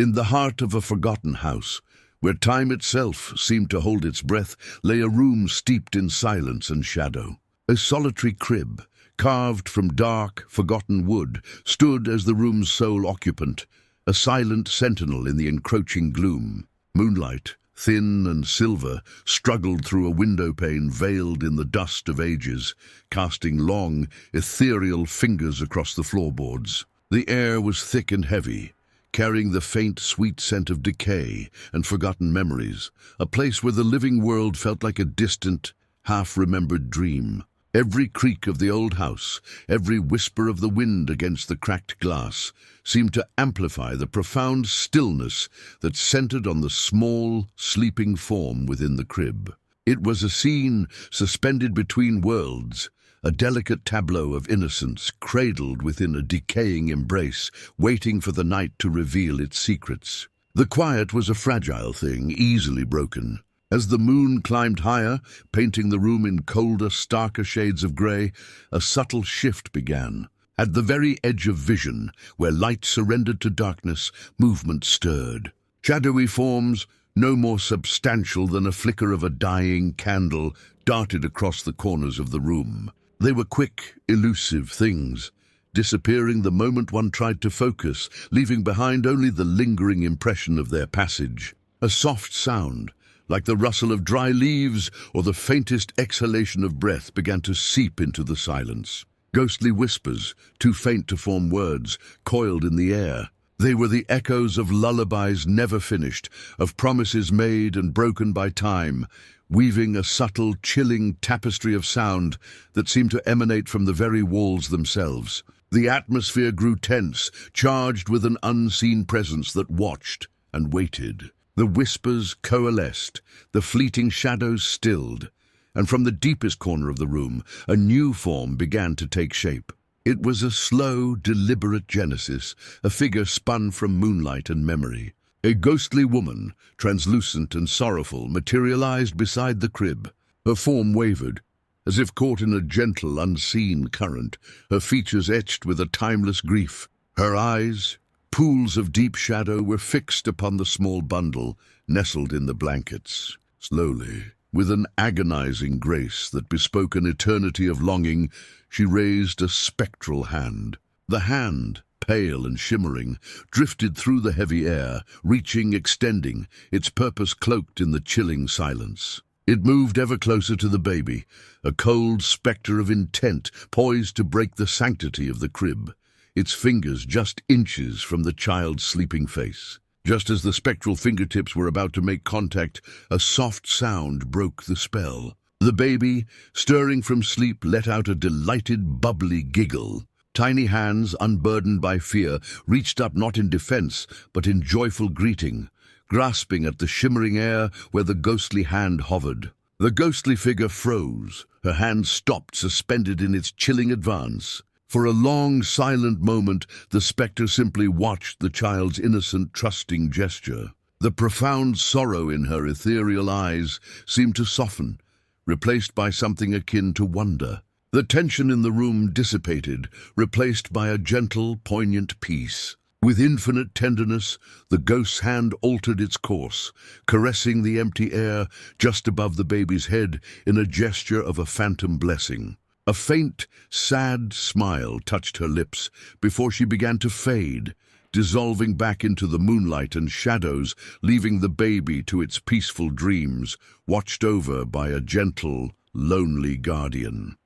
In the heart of a forgotten house, where time itself seemed to hold its breath, lay a room steeped in silence and shadow. A solitary crib, carved from dark, forgotten wood, stood as the room's sole occupant, a silent sentinel in the encroaching gloom. Moonlight, thin and silver, struggled through a window pane veiled in the dust of ages, casting long, ethereal fingers across the floorboards. The air was thick and heavy, carrying the faint, sweet scent of decay and forgotten memories, a place where the living world felt like a distant, half-remembered dream. Every creak of the old house, every whisper of the wind against the cracked glass, seemed to amplify the profound stillness that centered on the small, sleeping form within the crib. It was a scene suspended between worlds, a delicate tableau of innocence cradled within a decaying embrace, waiting for the night to reveal its secrets. The quiet was a fragile thing, easily broken. As the moon climbed higher, painting the room in colder, starker shades of grey, a subtle shift began. At the very edge of vision, where light surrendered to darkness, movement stirred. Shadowy forms, no more substantial than a flicker of a dying candle, darted across the corners of the room. They were quick, elusive things, disappearing the moment one tried to focus, leaving behind only the lingering impression of their passage. A soft sound, like the rustle of dry leaves or the faintest exhalation of breath, began to seep into the silence. Ghostly whispers, too faint to form words, coiled in the air. They were the echoes of lullabies never finished, of promises made and broken by time, weaving a subtle, chilling tapestry of sound that seemed to emanate from the very walls themselves. The atmosphere grew tense, charged with an unseen presence that watched and waited. The whispers coalesced, the fleeting shadows stilled, and from the deepest corner of the room, a new form began to take shape. It was a slow, deliberate genesis, a figure spun from moonlight and memory. A ghostly woman, translucent and sorrowful, materialized beside the crib. Her form wavered, as if caught in a gentle, unseen current, her features etched with a timeless grief. Her eyes, pools of deep shadow, were fixed upon the small bundle, nestled in the blankets. Slowly, with an agonizing grace that bespoke an eternity of longing, she raised a spectral hand. The hand, pale and shimmering, drifted through the heavy air, reaching, extending, its purpose cloaked in the chilling silence. It moved ever closer to the baby, a cold spectre of intent, poised to break the sanctity of the crib, its fingers just inches from the child's sleeping face. Just as the spectral fingertips were about to make contact, a soft sound broke the spell. The baby, stirring from sleep, let out a delighted, bubbly giggle. Tiny hands, unburdened by fear, reached up not in defense, but in joyful greeting, grasping at the shimmering air where the ghostly hand hovered. The ghostly figure froze, her hand stopped, suspended in its chilling advance. For a long, silent moment, the spectre simply watched the child's innocent, trusting gesture. The profound sorrow in her ethereal eyes seemed to soften, replaced by something akin to wonder. The tension in the room dissipated, replaced by a gentle, poignant peace. With infinite tenderness, the ghost's hand altered its course, caressing the empty air just above the baby's head in a gesture of a phantom blessing. A faint, sad smile touched her lips before she began to fade, dissolving back into the moonlight and shadows, leaving the baby to its peaceful dreams, watched over by a gentle, lonely guardian.